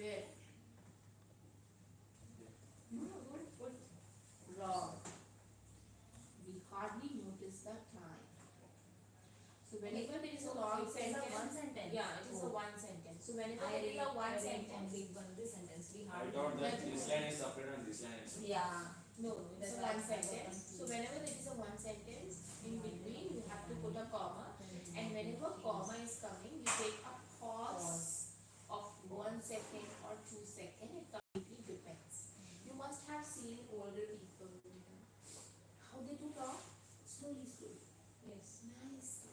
Where? No, don't put wrong. We hardly notice the time. So whenever there is a long sentence, one sentence. yeah, it is a one sentence. So whenever there is a one sentence, only one sentence. We I hardly. thought that this line is separate and this line is separate. Yeah. no, it's a one sentence. So whenever there is a one sentence, in between you have to put a comma, and whenever comma is coming, you take a pause of 1 second or 2 seconds. It completely depends. You must have seen older people, how they do talk slowly, slowly. Yes. Nice.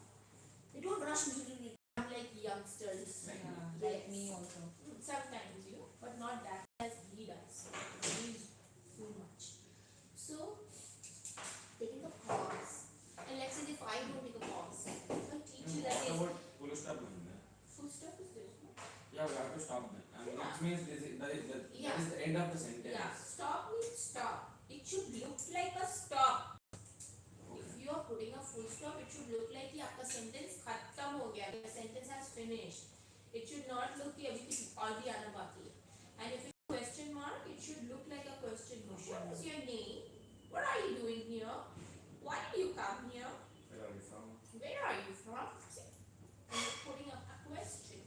They don't rush me like youngsters. Yeah. Yes. Like me also. Sometimes but not that as he does. He's too much. So, taking a pause, and let's say if I don't take a pause, if I teach you that What is about full stop? full stop is this, no? Yeah, we have to stop then. And Yeah. that means that is the end of the sentence. Yeah, stop means stop. It should look like a stop. Okay. If you are putting a full stop, it should look like कि आपका sentence खत्म हो गया, the sentence has finished. It should not look कि अभी कुछ और भी आना बाकी है. And if it's a question mark, it should look like a question mark. What is your name? What are you doing here? Why did you come here? Where are you from? Where are you from? See, you're putting up a question.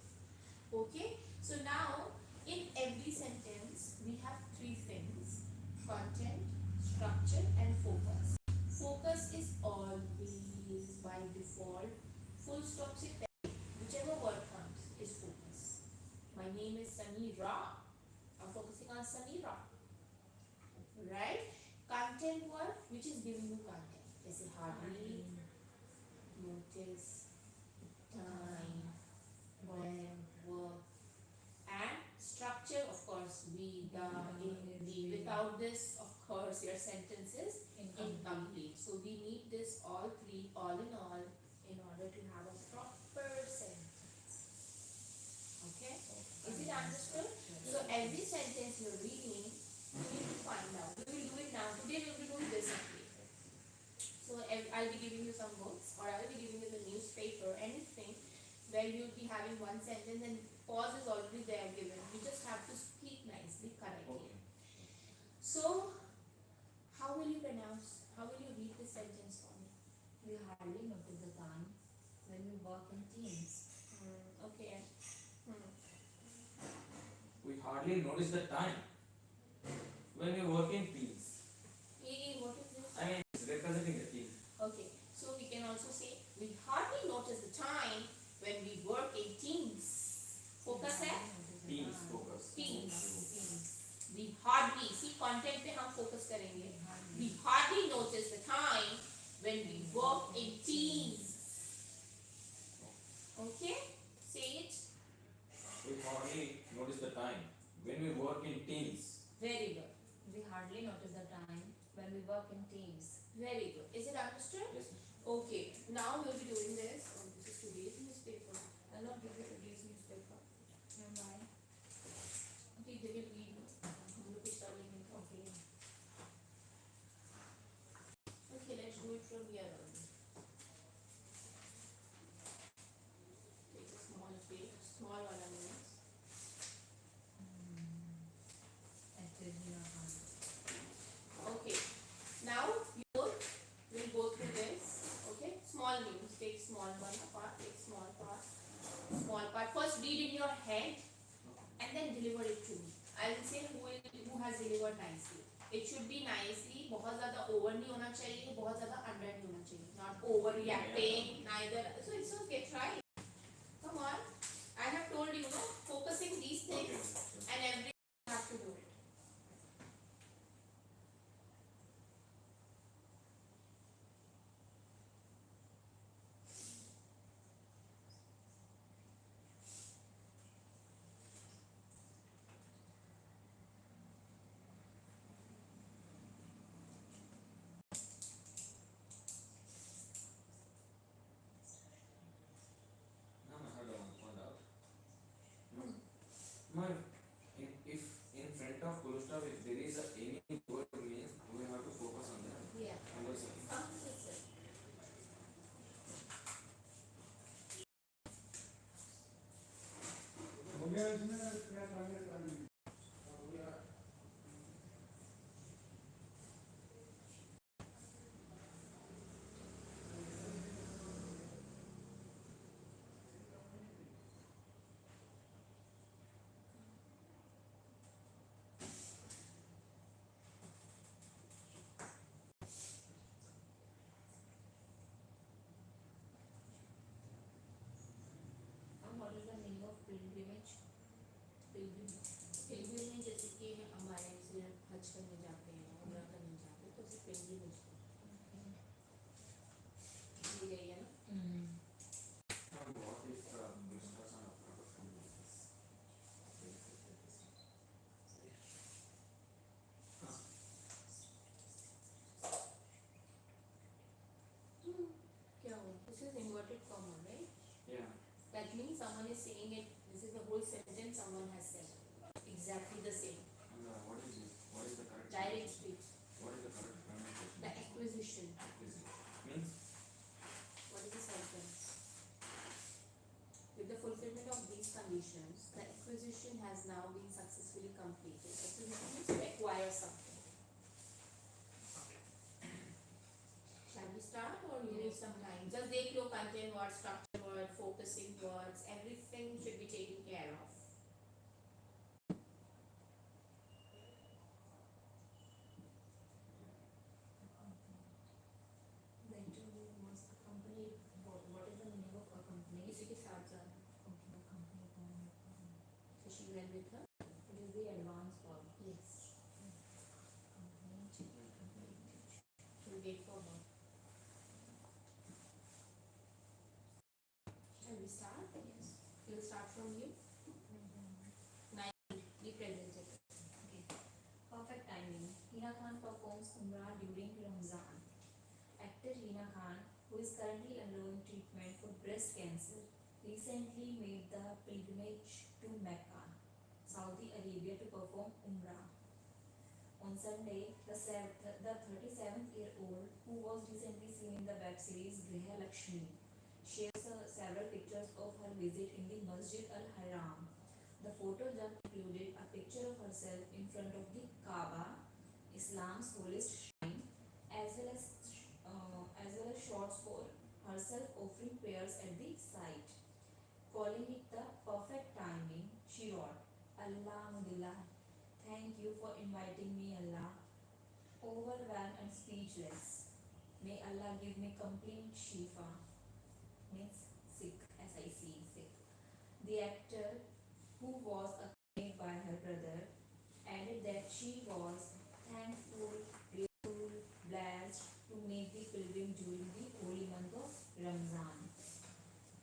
Okay, so now in every sentence we have three things: content, structure, and focus. Focus is always by default. Full stop se pehle, whichever word comes is focus. My name is Samira. I'm focusing on Samira. Right? Content word which is giving you content. Jैसे hardly, notice, time, when, work, and structure, of course, we, the, in, the. Without this, of course, your sentence is incomplete. So we need this all three, all in order to have a proper sentence. Okay? Is it understood? So every sentence you're reading, you need to find out. We will do it now. Today we will be doing this only. So I'll be giving you some books, or I'll be giving you the newspaper, anything where you'll be having one sentence and pause is already there given. You just have to speak nicely, correctly. Okay. So, how will you pronounce? How will you read the sentence for me? We hardly notice the time when we work in teams. Okay. We hardly notice the time when we work in teams. What is this? I mean, it's representing the team. Okay, so we can also say we hardly notice the time when we work in teams. Focus है? Teams focus. Teams. We hardly, see content पे हम focus करेंगे. We hardly notice the time when we work in teams. Okay? Say it. We hardly notice the time when we work in teams. Very good. We hardly notice the time when we work in teams. Very good. Is it understood? Yes. Okay. Now we'll be doing this. This is today's newspaper. I'll not give you today's newspaper. And why? Okay, they will read. हम लोग कुछ कर लेंगे. Okay. Okay, let's do it from here on. Take a small page, small one minute. Actually, Okay. Now you both will go through this. Okay. Small names. Take small one part. Take small part. Small part. First read in your head, and then deliver it to me. I will say who has delivered nicely. It should be nicely. बहुत ज़्यादा over नहीं होना चाहिए. बहुत ज़्यादा under नहीं होना चाहिए. Not overreacting. Neither. So it's okay. Try. Come on. I have told you, no, focusing these things, and every have to do it. No, I had one doubt. No, if in front of full stop, if there is any word means we have to focus on that. Yeah. That's it. That's it. हो गया इसमें क्या what is the meaning of pilgrimage? Pilgrimage जैसे कि हमारे जैसे हज करने जाते हैं, उम्रा करने जाते हैं, तो उसे पिलग्रिमेज बोलते हैं। यही है ना? What if Krishna's on a production like this? क्या हो? This is inverted comma, right? Yeah. That means someone is saying it. This is the whole sentence someone has said. Exactly the same. And what is this? What is the correct Direct pronunciation? speech. What is the correct pronunciation? The acquisition. Means? What is the sentence? With the fulfillment of these conditions, the acquisition has now been successfully completed. Acquisition means to acquire something. Shall we start or you need some time? Just देख लो content word, structure word, focusing words, everything should be taken care of. Later was accompanied. What is the meaning of accompanied? इसी के साथ जाना. Okay, accompanied. So she went with her. It is the advanced form. Yes. Accompanied. We'll wait for her. Shall we start? Yes. We'll start from you. Be presented. Okay. Perfect timing. Hina Khan performs Umrah during Ramzan. Actor Hina Khan, who is currently undergoing treatment for breast cancer, recently made the pilgrimage to Mecca, Saudi Arabia to perform Umrah. On Sunday, the 37-year-old, who was recently seen in the web series Griha Lakshmi, shares several pictures of her visit in the Masjid al-Haram. The photo jump included a picture of herself in front of the Kaaba, Islam's holiest shrine, as well as shots for herself offering prayers at the site. Calling it the perfect timing, she wrote, Alhamdulillah, thank you for inviting me, Allah. Overwhelmed and speechless. May Allah give me complete shifa. Means sick, S-I-C, sick. The actor, who was accompanied by her brother, added that she was thankful, grateful, blessed to make the pilgrim during the holy month of Ramzan.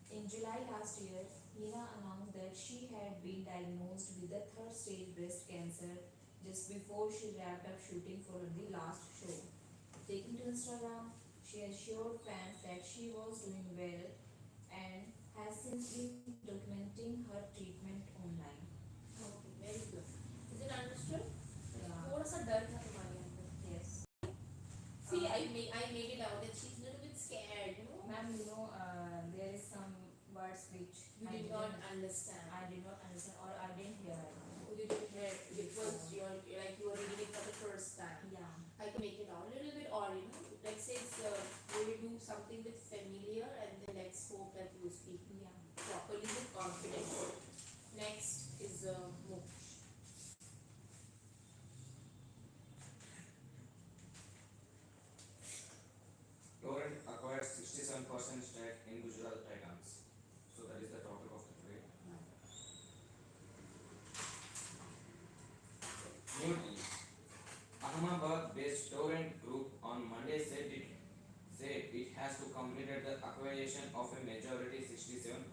In July last year, Hina announced that she had been diagnosed with the third stage breast cancer just before she wrapped up shooting for the last show. Taking to Instagram, she assured fans that she was doing well and has since been documenting her treatment online. Okay, very good. Is it understood? Yeah. थोड़ा सा डर था तुम्हारे अंदर. Yes. See, I made it out that she's a little bit scared, you know. Ma'am, there is some words which You did not understand. I did not understand or I didn't hear. You didn't hear. It was your like you were reading it for the first time. Yeah. I can make it out a little bit, or you know, let's say it's, we will do something with familiar, and then let's hope that you speak Yeah. properly with confidence. Next is Moksh. Torrent acquired 67% stake in Gujarat Titans. So that is the topic of the today. New Delhi. Ahmedabad-based Torrent Group on Monday said it has to completed the acquisition of a majority 67%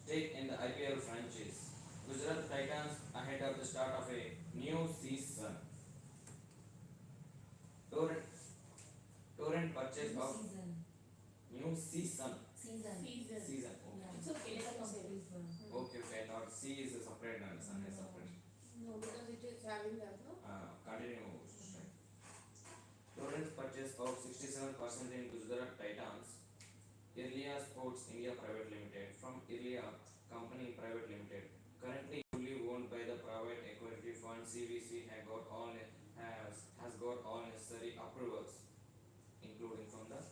stake in the IPL franchise. Gujarat Titans ahead of the start of a new season. Torrent purchase of Season. new season. Season. Season. Season. Okay. Yeah. It's okay. It's a Let us say. complete one. Okay. I thought C is a separate and sun is separate. No, because it is having that, no? Continue. Torrent's purchase of 67% in Gujarat Titans, Irlia Sports India Private Limited from Irlia Company Private Limited, currently fully owned by the private equity fund CVC, has got all necessary approvals, including from the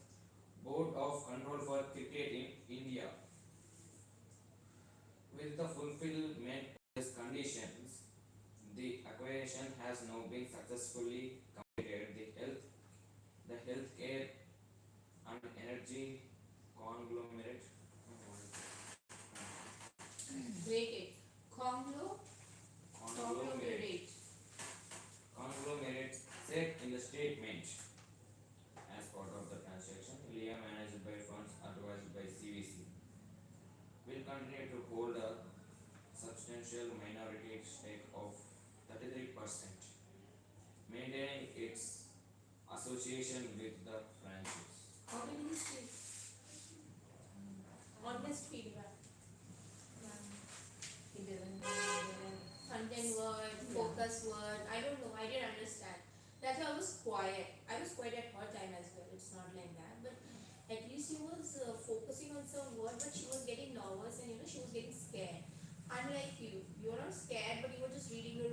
Board of Control for Cricket in India. With the fulfillment of these conditions, the acquisition has now been successfully completed. The healthcare and energy conglomerate minority stake of 33%, maintaining its association with the franchise. How did he say? Honest feedback. He didn't give Content word, focus word. I don't know. I didn't understand. That's why I was quiet. I was quiet at her time as well. It's not like that, but at least she was focusing on some word, but she was getting nervous and she was getting scared. Unlike you were not scared, but you were just reading.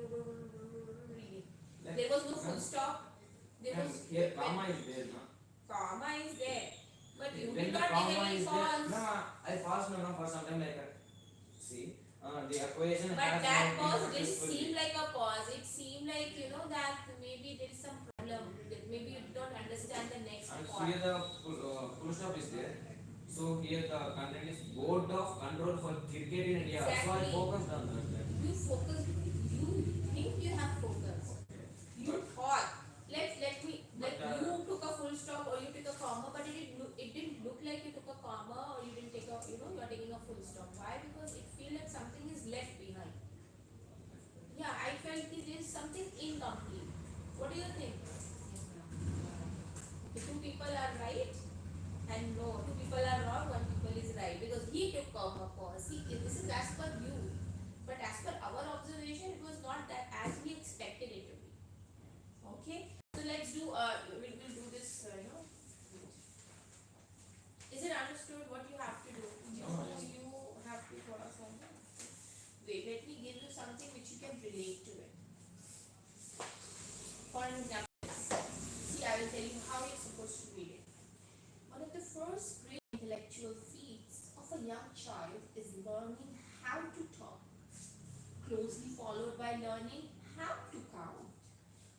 There was no full stop. There was Here comma is there, no? comma is there, but you When did the not comma take any is there, pause. no, I paused no for some time like that. See, the equation But has that not been pause didn't successfully. seem like a pause. It seemed like that maybe there is some problem. That maybe you don't understand the next And part. here the full stop is there. So here the content is board of control for cricket in India. So I Exactly. focused on that. You focus. You think you have focus. You thought. Let But, you took a full stop or you took a comma, but it didn't look like you took a comma or you didn't take a you are taking a full stop. Why? Because it feels like something is left behind. Yeah, I felt that there is something incomplete. What do you think? The two people are right and no, two people are wrong, one people is right because he took comma pause. See, this is as per you, but as per our observation, it was not that as we expected it to be. Okay, so let's do. We'll do this. Is it understood what you have to do? You have to follow something. Wait, let me give you something which you can relate to it. For an example, see, I will tell you how you're supposed to read it. One of the first great intellectual feats of a young child is learning how to talk, closely followed by learning how to count.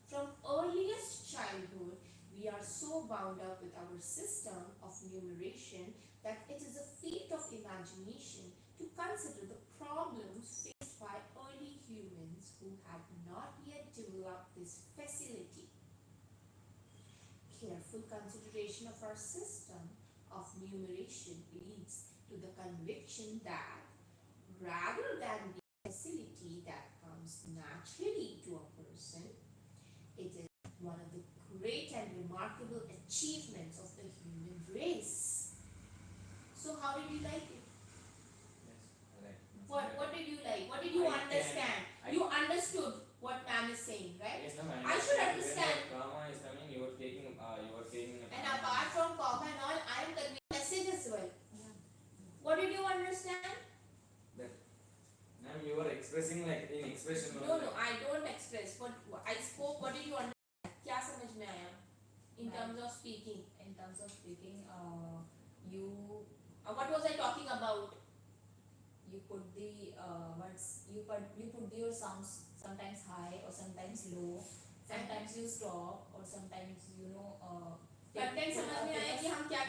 From earliest childhood, we are so bound up with our system of numeration that it is a feat of imagination to consider the problems faced by early humans who had not yet developed this facility. Careful consideration of our system of numeration leads to the conviction that rather than the facility that comes naturally to a person, it is one of the great and remarkable achievements of the human race. So how did you like it? Yes, I like. What did you like? What did you understand? You understood what ma'am is saying, right? Yes, ma'am. I should understand. When the comma is coming, you are taking. And apart from comma and all, I am conveying message as well. What did you understand? Ma'am, you are expressing like in expression. No, I don't express. What I spoke. What did you understand? क्या समझ में आया? In terms of speaking. in terms of speaking, you What was I talking about? you put the words you put your sounds sometimes high or sometimes low, sometimes you stop or sometimes content समझ में आया कि हम क्या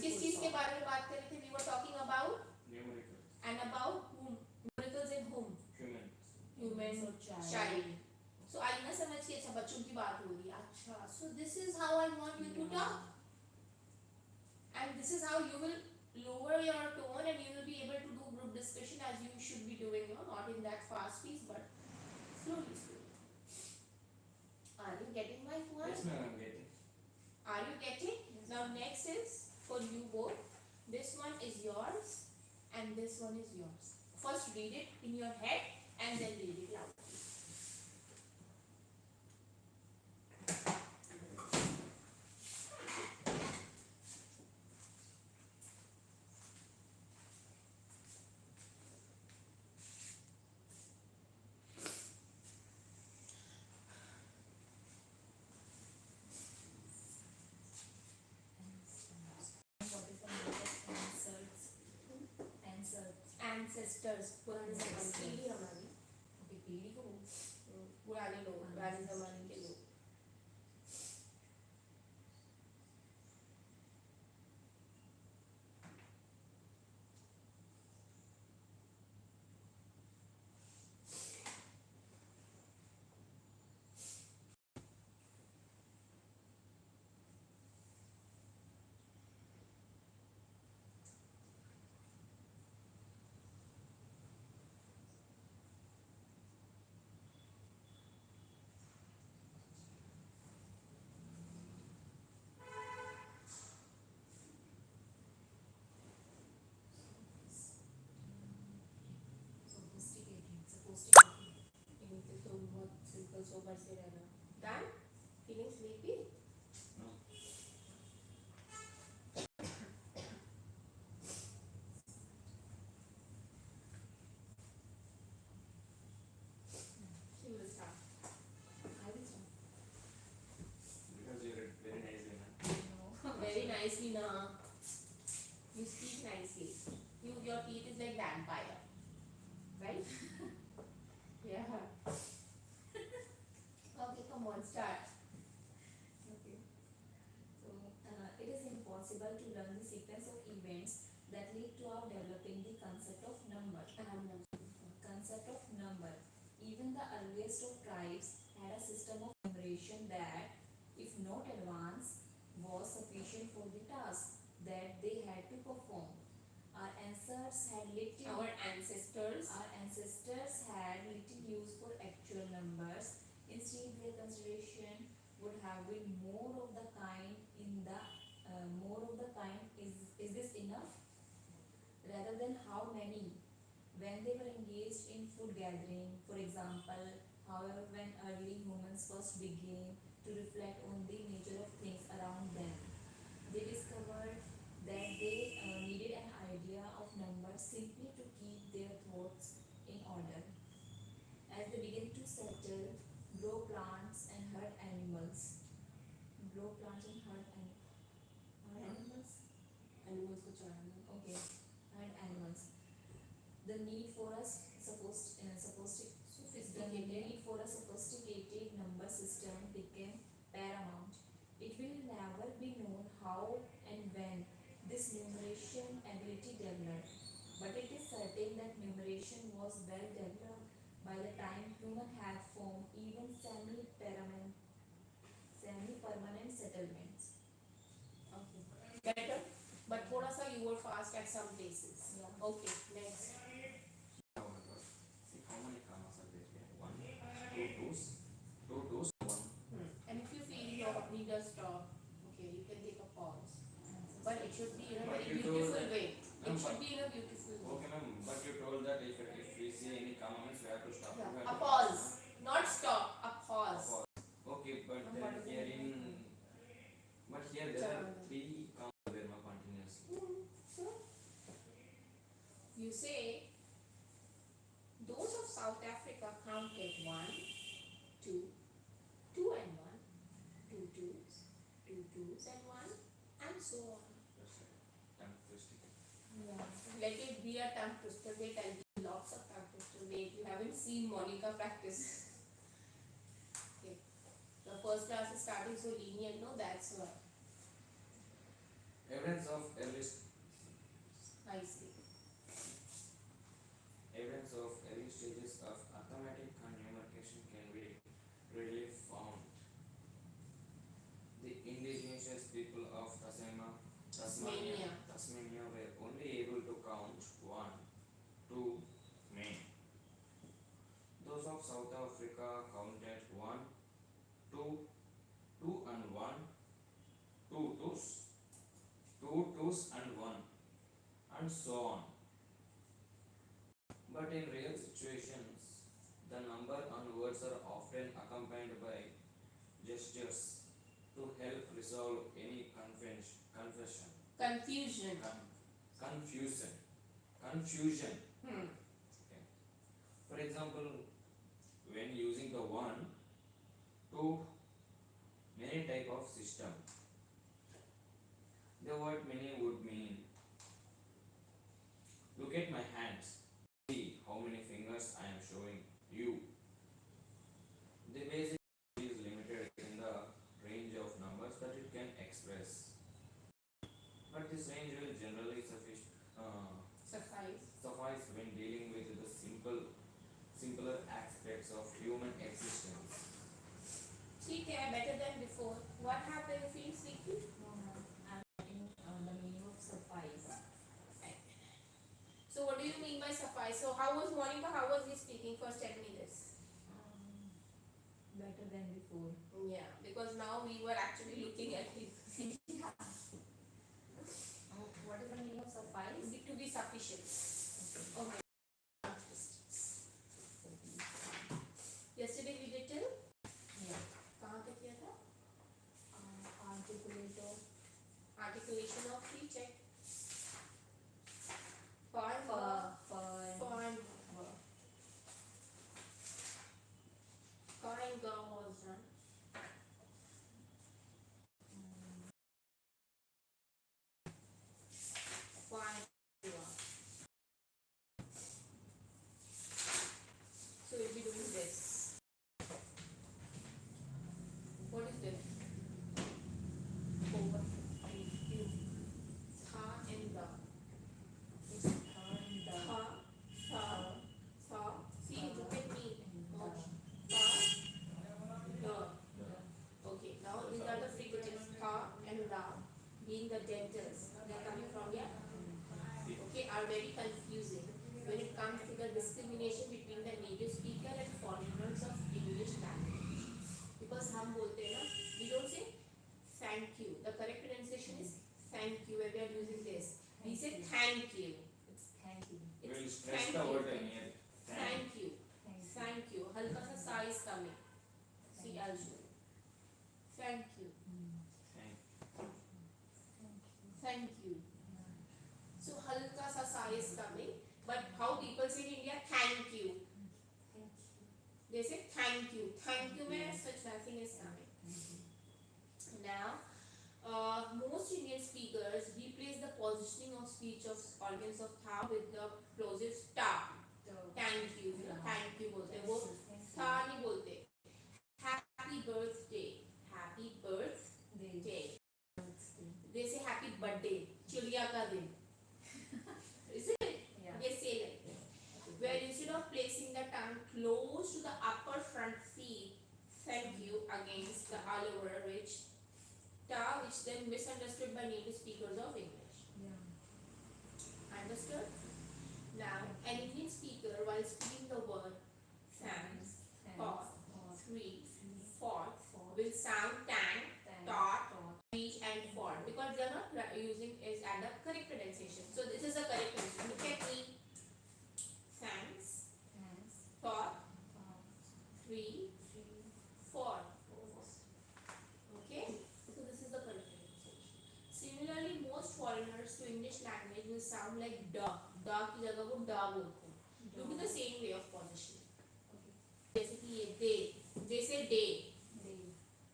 किस चीज के बारे में बात कर रहे थे? We were talking about Numerical. and about whom? Numericals in whom? Human. Human or child. So आई ना समझ के अच्छा बच्चों की बात हो रही है. अच्छा, so this is how I want you to talk, and this is how you will lower your tone and you will be able to do group discussion as you should be doing. Not in that fast pace, but slowly. Are you getting my point? Yes, ma'am, I'm getting. Are you getting? Now next is for you both. This one is yours and this one is yours. First read it in your head and then read it loud. what is the meaning of Ancestors. पुराने जमाने की पीढ़ी हमारी. okay पीढ़ी को पुराने लोग, पुराने जमाने के लोग. ऊपर से रहना. Done? Feeling sleepy? No. She will start. I will start. Because you read very nicely, man. No. Very nicely, na. You speak nicely. Your teeth is like vampire, right? Yeah. Okay, come on, start. Okay. So, it is impossible to learn the sequence of events that lead to our developing the concept of number. Concept of number. Even the earliest of tribes had a system of numeration that, if not advanced, was sufficient for the task that they had to perform. Our ancestors had little Our ancestors. use for actual numbers. Instead, their consideration would have been more of the kind is this enough, rather than how many. When they were engaged in food gathering, for example, however, when early humans first began to reflect on the nature of things around them, they discovered that they needed an idea of numbers simply to keep their thoughts in order. As they began to settle, grow plants and herd animals. Animals? Animals को चढ़ाना. Okay, herd animals. The need for a sophisticated number system became paramount. It will never be known how and when this numeration ability developed, but it is certain that numeration was well developed by the time humans had formed even semi-permanent settlements. Okay. Better, but थोड़ा सा you were fast at some places. Yeah. Okay, next. Oh my God. See how many commas are there here? 1, 2 twos, 2 twos, 1. And if you feel you need a stop, okay, you can take a pause. But it should be in a But very you told beautiful that- way. No, It should but- be in a beautiful way. Okay, ma'am. But you told that if we see any comma means we have to stop. Yeah. We have A to pause, not stop. A pause. Okay, but Ma'am, then what is here the in. But here there are Chalo. 3 commas there, ma'am, continuously. So you say those of South Africa counted 1, 2, 2 and 1, 2 twos, 2 twos and 1, and so on. That's it. Tongue twisting. Yeah. Let it be a tongue twister. Wait, I'll give you lots of tongue twister. Wait, you haven't seen Monica practice. Okay. The first class is starting so lenient, no? That's why. Evidence of early stages of arithmetic and numerication can be readily found. The indigenous people of Tasmania were only able to count 1, 2, men. Those of South Africa counted 1, 2, 2 and 1, 2 twos, 2 twos and 1, and so on. But in real situations, the number and words are often accompanied by gestures to help resolve any confusion. Okay. For example, when using the 1 to many type of system, the word many would mean, look at my hands, see how many fingers I am showing you. The basic is limited in the range of numbers that it can express, but this range will generally suffice when dealing with the simpler aspects of human existence. ठीक है, better than before. What happened? You feel sleepy? No, ma'am. I'm writing the meaning of suffice. So what do you mean by suffice? So how was Monica? How was he speaking? First tell me this. Better than before. Yeah, because now we were actually looking at him. What is the meaning of suffice? To be sufficient. Okay. Yesterday we did till very confusing when it comes to the discrimination between the native speaker and foreigners of English language. Because हम बोलते हैं ना, we don't say thank you. The correct pronunciation is thank you when we are using this. We say thank you. It's thank you. We'll It's stress thank the you. word in here. Thank you. Thank you. Thank you. हल्का सा सा is coming. See, I'll show you. Thank you. Thank Thank you. So halka sa sa is coming, but how people say in India thank you. They say thank you. Thank you where such nothing is coming. Now, most Indian speakers replace the positioning of speech of organs of tha with the plosive ta. Thank you. Thank you बोलते हैं वो था नहीं बोलते. Happy birthday. Happy birthday. They say happy birthday. चिड़िया का दिन. Is it? Yeah. They say like that. Where instead of placing the tongue close to the upper front feet, thank you against the lower ridge, ta, which then misunderstood by native speakers of English. Understood? Now, an Indian speaker, while speaking the word thanks, fourth, three, fourth, will sound tang, tot, three, and four because they are not using is at the correct pronunciation. So this is the correct pronunciation. Look at me. Thanks, tot, three, four. Okay? So this is the correct pronunciation. Similarly, most foreigners to English language will sound like da. Da की जगह वो da बोलते हैं. Due to the same way of positioning. जैसे कि ये they say day.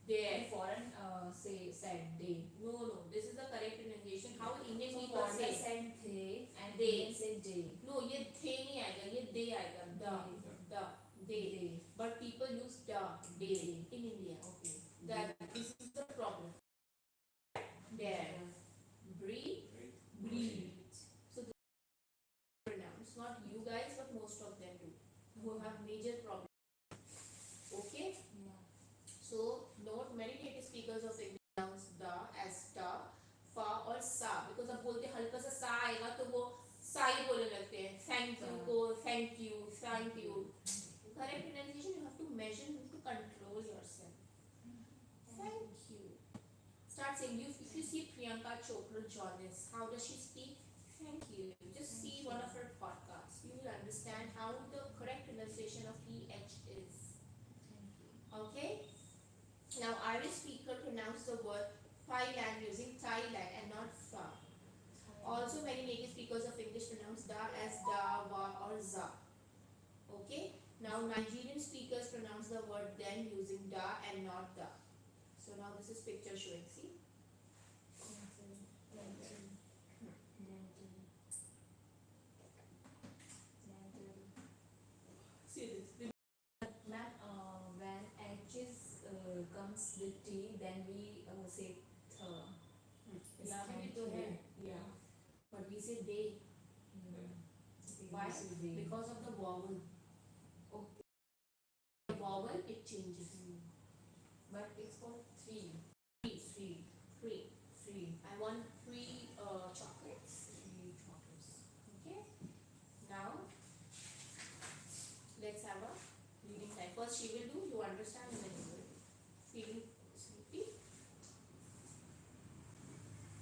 There. Foreign say said they. No. This is the correct pronunciation. How Indian So people foreigner say. said they and They. Indian said they. No, ये थे नहीं आएगा. ये they आएगा. Da. They. But people use da. They in India. Okay. That this is the problem. There. Breathe. So this is pronounced. Not you guys, but most of them do. Who have major problems. Okay. Yeah. So note many native speakers of English pronounce the as da, fa और sa because अब बोलते हल्का सा सा आएगा तो वो सा ही बोलने लगते हैं. Thank you को thank you. Correct pronunciation you have to measure, you have to control yourself. Thank you. Start saying if you see Priyanka Chopra Jonas, how does she speak? Thank you. Just see one of her podcasts. You will understand how the correct pronunciation of EH is. Okay? Now Irish speaker pronounce the word Thailand using Thailand and not fa. Also many native speakers of English pronounce da as da, wa or za. Okay? Now Nigerian speakers pronounce the word then using da and not da. So now this is picture showing. See? See this. Ma'am, when H's comes with T, then we say th. यहाँ पे भी तो है. Yeah. But we say they. Why? Because of the vowel. Okay. The vowel it changes. But it's called three. Three. I want three chocolates. Three chocolates. Okay. Now let's have a reading time. First she will do. You understand and then you will do. Feeling sleepy?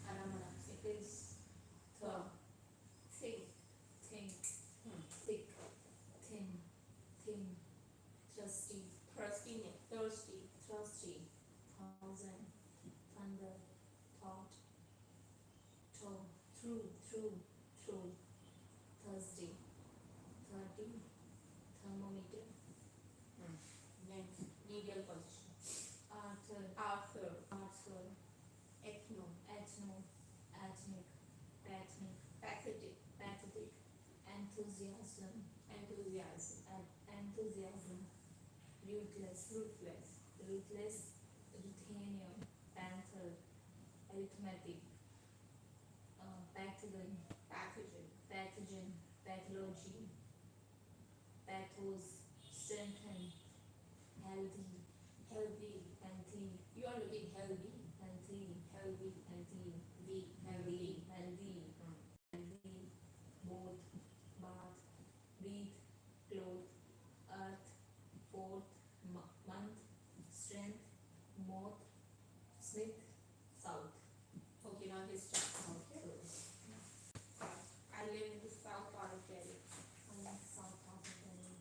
Aram. It is th. Think. Think. Thick. Thin. Thirsty. Thousand. Thunder. Thought. True. Thursday. 30. Thermometer. Next. Medial position. Arthur. Ethno. Ethnic. Pathetic. Enthusiasm. Ruthless. Ruthenium. Panther. Arithmetic. Pathogen. Pathology. Pathos. Strengthen. Healthy. You are looking healthy. Healthy. Weak. Healthy. Both. month, strength, moth, smith, south. Okay, now his turn. Okay. I live in the south part of Delhi. South part of Delhi.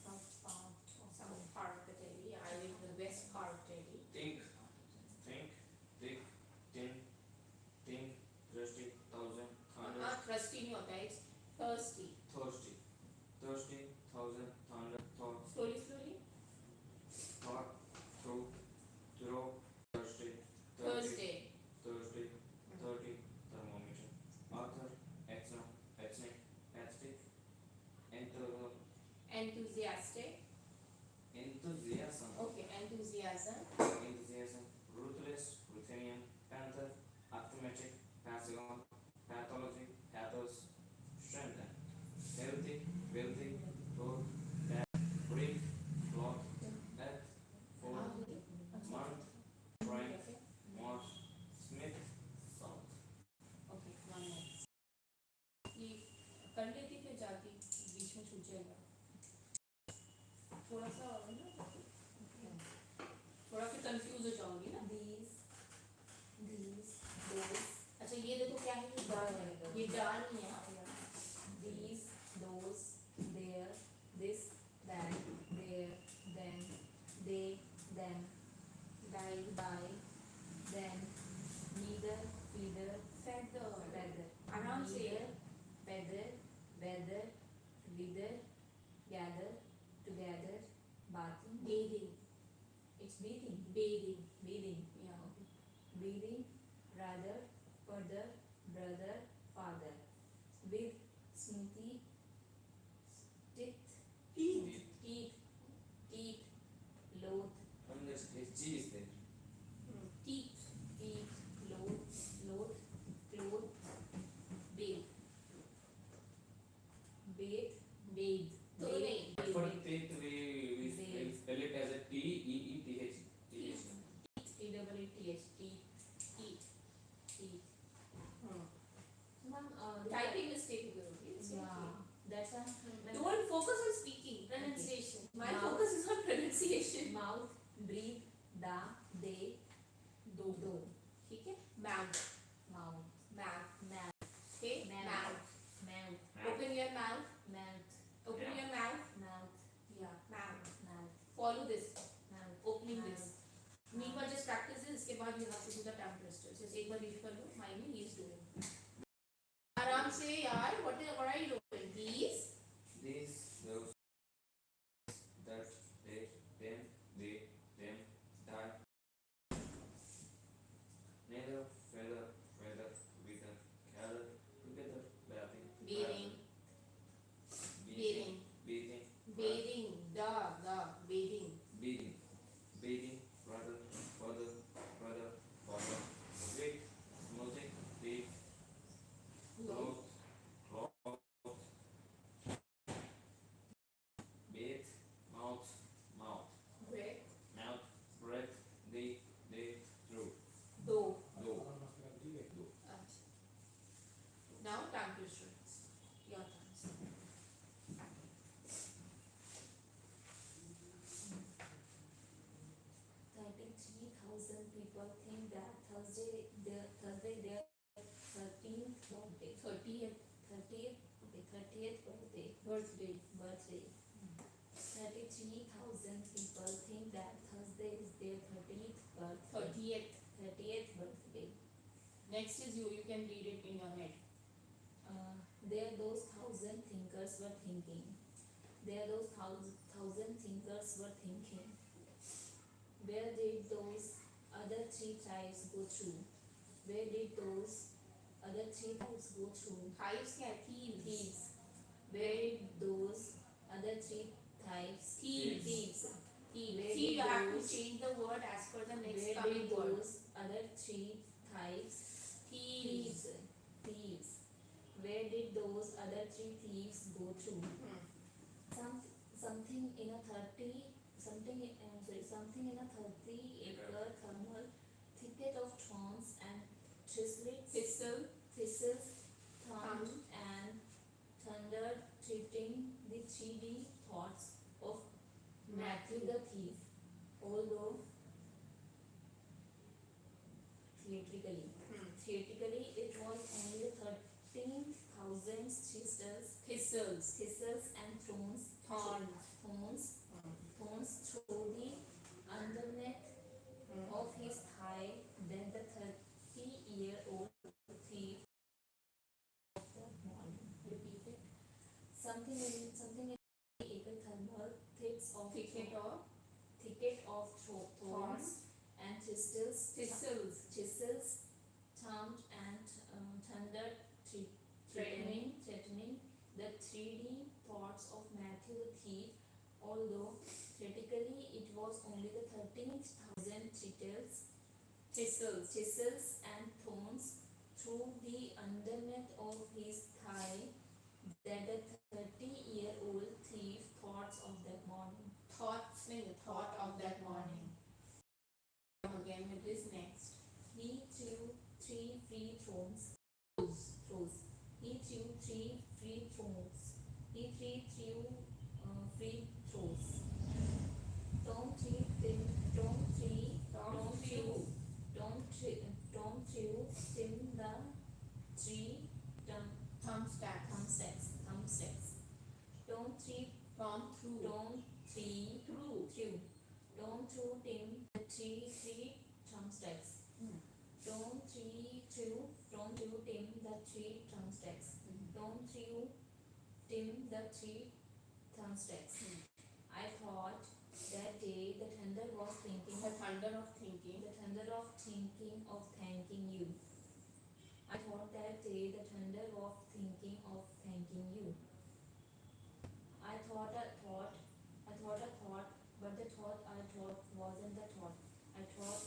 South part of South part of the Delhi. I live in the west part of Delhi. Think, thick, thin, thirsty, thousand, thunder, Thirsty नहीं होता है, it's thirsty. thirsty, thousand, thunder, thought, Slowly, slowly. thought, through, throw, thirsty, Thursday. 30, thermometer, author, ethnic, Enthusiastic. enthusiasm, Okay, enthusiasm. ruthless, ruthenium, panther, arithmetic, passion, pathology, pathos, strengthen, healthy, wealthy, good, bad, brick, cloth, earth, food, month, frank, moth, smith, south. Okay, one more. ये कर लेती फिर जाती बीच में छूट जाएगा थोड़ा सा ना थोड़ा फिर कंफ्यूज हो जाओगी ना these, those, अच्छा ये देखो क्या है ये डाल नहीं है these, those, there, this, that, there, then, they, them, by, then, neither, feather, feather feather, आराम से neither, feather, weather, wither, gather, together, bathing, bathing it's bathing, bathing yeah, yeah breathing, rather, further, brother, father, with, smoothie, teeth, teeth, loath, Unless HG is there. teeth loath, cloth, bathe bathe, तो नहीं For teeth, we spell it as a T-E-E-T-H. Teeth. T-double-A-T-H, teeth. Ma'am, typing mistake हो गई it's yeah, okay that's a don't focus on speaking pronunciation my Now- focus is on pronunciation mouth, breathe, da, they, do, ठीक है mouth mouth, okay mouth, open your mouth mouth, open your mouth mouth, yeah mouth mouth, follow this mouth, opening this meanwhile just practice this इसके बाद you have to do the tongue twisters just एक बार read कर लो mind में he is doing आराम से यार what are you doing these Those, that, they, them, that. Neither, feather, wither, gather, together, bathing, bathing beating, bathing the bathing beating, brother, father, father, wig, smoothing, big, cloth, bathe, mouth, breath breath, they, through, do do. now tongue twisters your turn 33,000 people think that Thursday their 13th birthday. 30th 30th birthday. birthday 33,000 people think that Thursday is their 30th birthday. 30th 30th birthday. next is you can read it in your head There those 1,000 thinkers were thinking. There those 1,000 thinkers were thinking. Where did those other three tribes go through? Where did those other three tribes go through? hives क्या है thieves Thieves. Where did those other three tribes? Thieves. Thieves. see you have to change the word as per the next Where coming did word those other three tribes? thieves Thieves. Where did those other three thieves go through? Something in a 30-acre thermal thicket of thorns and thistles, thumb and thunder threatening the 3D thoughts of Matthew the thief. although theoretically it was only 13,000 thistles and thorns through the underneath of his thigh, then the 30-year-old thief of that morning. Repeat it. Something in a thermal thicket of thorns and thistles thumped and thundered, threatening the 3D thoughts of Matthew the thief, although theoretically it was only the 13,000 thistles and thorns through the underneath of his thigh that the 30-year-old thief thoughts of that morning. Thought of that morning. Come again with this next. He threw three free throws. He threw three free throws. Tom threw Tim the three thumbstacks. Tom threw Tim the three thumbstacks. Tom threw Tim the three thumbstacks. I thought that day the thunder of thinking of thanking you. I thought that day the thunder of thinking of thanking you. I thought, but the thought I thought wasn't the thought. I thought,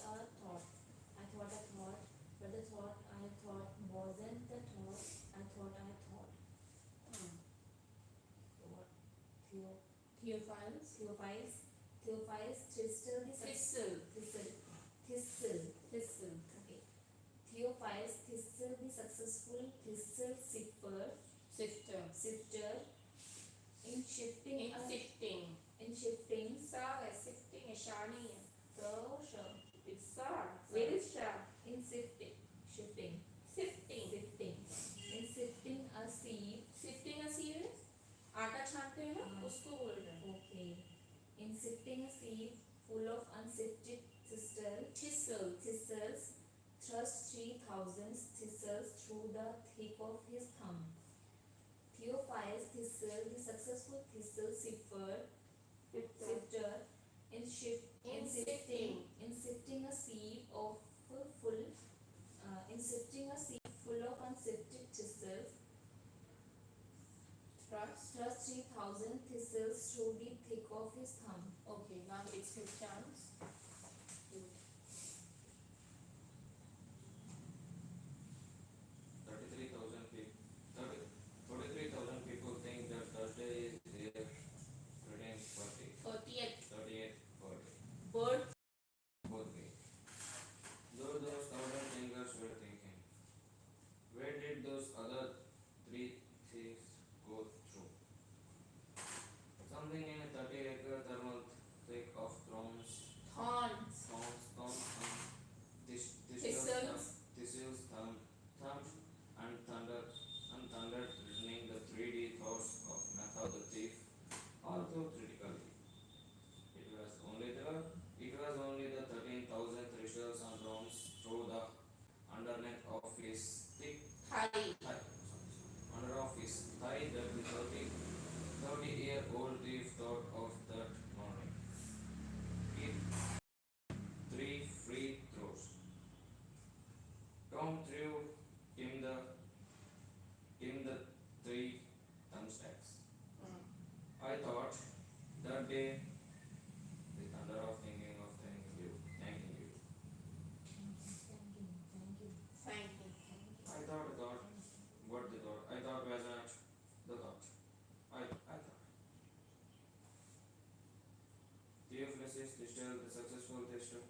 but the thought I thought wasn't the thought. I thought. Theophilus Thistle. Okay. Theophilus Thistle, the successful thistle sifter in shifting. In sifting a sieve. आटा छानते हैं ना, हाँ. उसको बोल रहे हैं. Okay. In sifting a sieve full of unsifted thistles, thrust 3,000 thistles through the thick of his thumb. Theophilus Thistle, the successful thistle sifter, in sifting a sieve full of unsifted thistles, thrust 3,000 thistles through the thick of his thumb. Okay, now it's his chance. 33,000 people think that Thursday is their 30th birthday. Bird. Though those 1,000 fingers were thinking, where did those other 3 thieves go through? Something in a 30-acre thermal thick of thorns, thistles thumped and thundered, threatening the 3D thoughts of Matthew the thief. Although critically, it was only the 13,000 thistles and thorns through the underneath of his thick thigh that the 30-year-old thief thought of that morning. He 3 free throws. Tom threw Tim the 3 thumbstacks. I thought that day the thunder of thinking of thanking you. Thank you. I thought, what the thought? I thought wasn't the thought. I thought. Theophilus Thistle, the successful thistle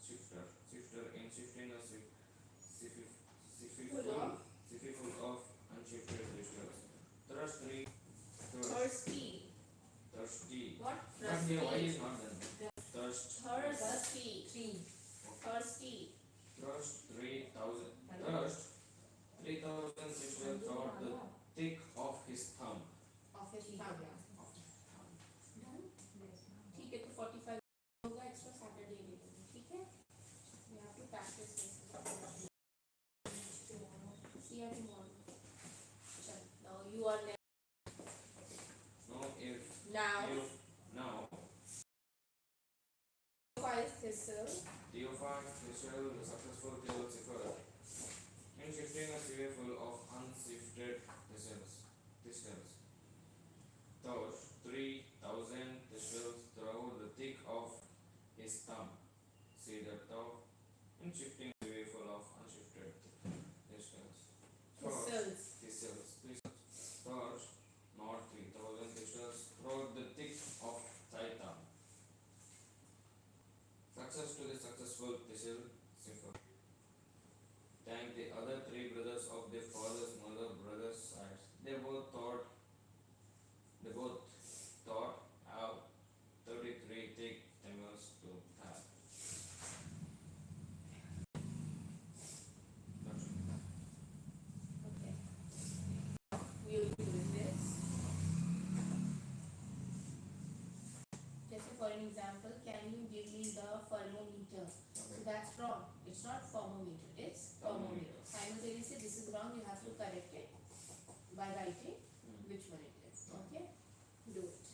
shifter in shifting a sieve full of unshifted thistles. Thirsty. Thirsty. Thirsty. What? But here, why is not done? Thrust. Thirsty. Three. Thirsty. Thrust 3,000. Hello. Thrust 3,000 syllables throughout the thick of his thumb. Of his thumb. Done? Yes, ma'am. ठीक है तो 45 होगा extra Saturday ले लेंगे ठीक है we have to practice this see you tomorrow चल now you are left Now now now five thistle Theophytes thistle the successful table cipher in shifting a sieve full of unsifted thistles. Thus 3,000 thistles through the thick of his thumb. See the top in shifting a sieve full of unshifted thistles. thistles Thus not 3,000 thistles through the thick of thy thumb. Success to the successful thistle cipher. Thank the other three brothers of their father's mother brothers sides. They both thought have 33 thick camels to have. okay we will be doing this just for an example can you give me the thermometer so that's wrong it's not thermometer it's thermometer simultaneously this is wrong you have to correct it by writing which one it is okay do it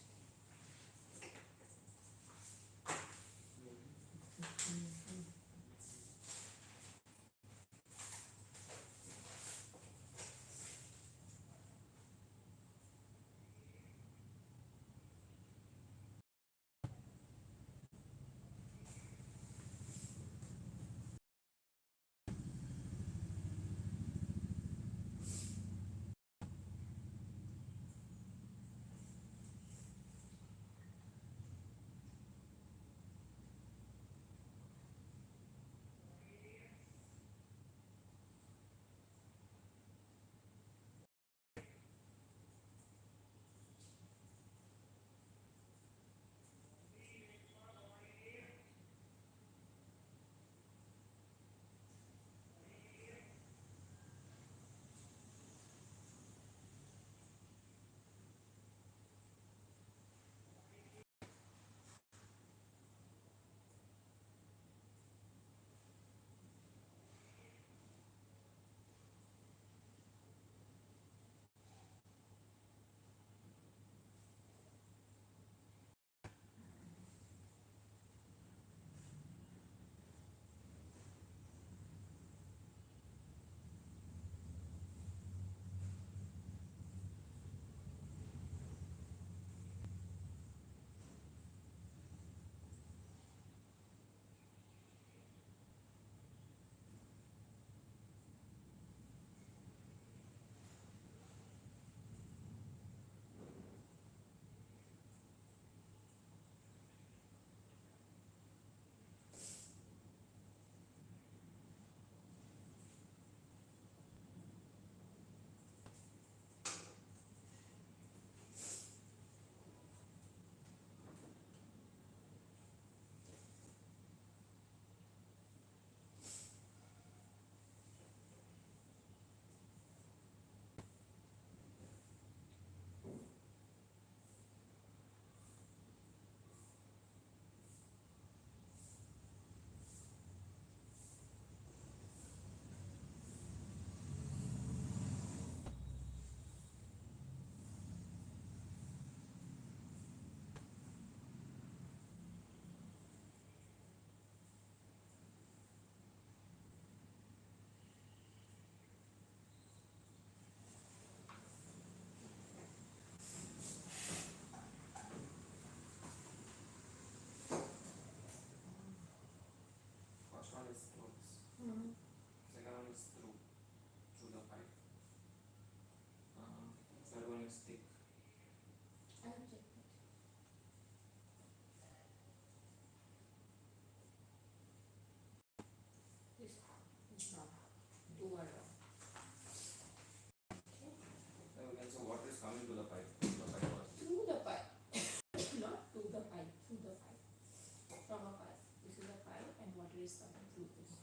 is coming through this.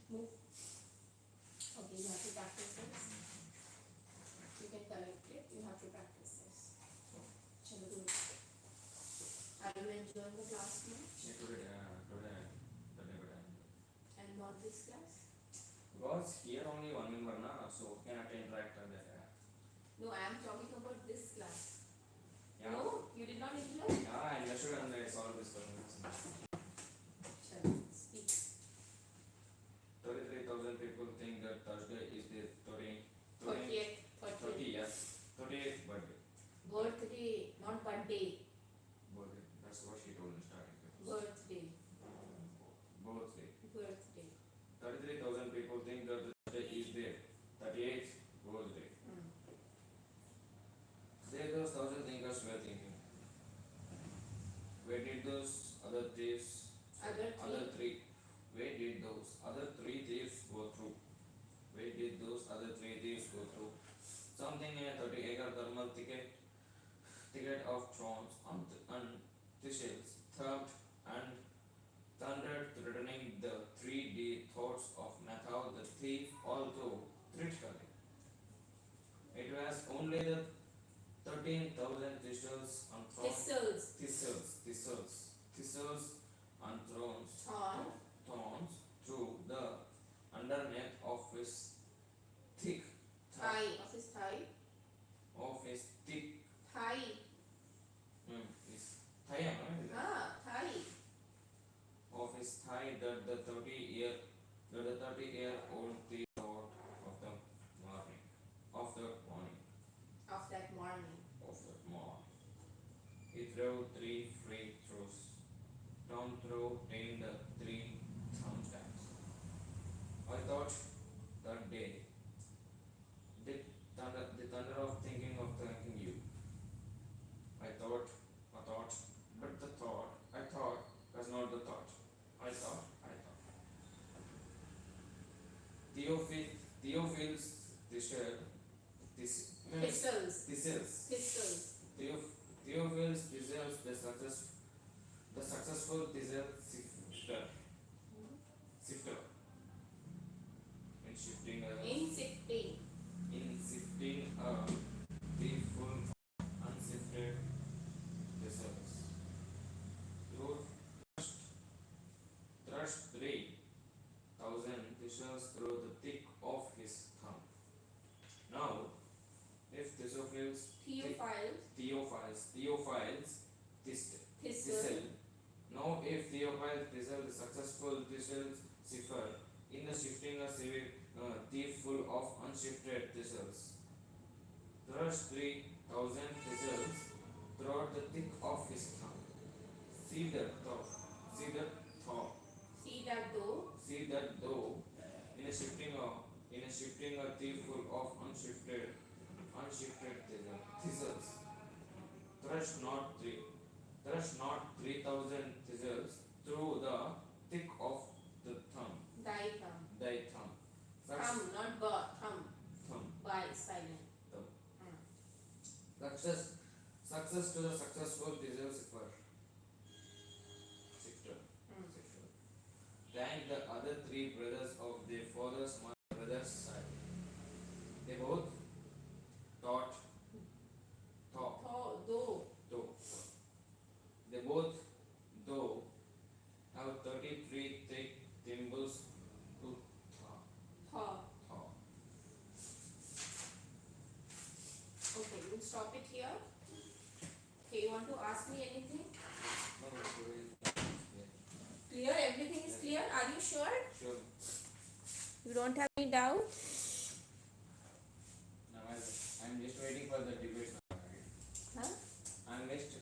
Move. Okay, you have to practice this. You can collect it. You have to practice this. Chalo, do it. Are you enjoying the class now? And not this class? Because here only one member na, so cannot interact on that. No, I am talking about this class. Yeah. No, you did not enjoy? Yeah, I understood and I solved this problem. Chalo, speak. 33,000 people think that Thursday is the 30th 30th birthday. Birthday, not birthday. Birthday. That's what she told in starting. Birthday. Birthday. Birthday. 33,000 people think that Thursday is their 38th birthday. Say those 1,000 thinkers were thinking. Where did those other thieves? Where did those other three thieves go through? Where did those other three thieves go through? Something in a 30-acre thermal thicket of thorns and thistles thumped and thundered, threatening the 3D thoughts of Mathav the thief, although critically. It was only the 13,000 thistles and thorns. Thistles and thorns through the underneath of his thick Thigh. Of his thigh. of his thick Thigh. his thigh, Thigh. of his thigh that the 30-year-old thief thought of the morning. Of that morning. He threw 3 free throws. Down throw tamed 3 thumbtacks. I thought that day, the thunder of thinking of thanking you. I thought, but the thought was not the thought. I thought. Theophil's Pistols. Theophil's deserves the successful thistle sifter in sifting a thief full of unsifted thistles. You thrust 3,000 thistles through the thick of his thumb. Now, if Theophil's thistle. Now, if Theophil's thistle, the successful thistle sifter in the shifting a thief full of unshifted thistles, thrust 3,000 thistles throughout the thick of his thumb. See that though in a shifting a thief full of unshifted thistles. Thrust not 3,000 thistles through the thick of the thumb. Thy thumb. Thumb, not thumb. By silent. Success to the successful thistle sifter. Thank the other 3 brothers of their father's brother's side. They both thought. They both, though, have 33 thick thimbles to thaw. Okay, we'll stop it here. Okay, you want to ask me anything? Clear? Everything is clear? Are you sure? Sure. You don't have any doubt? Now I'm just waiting for the debate. Huh? I'm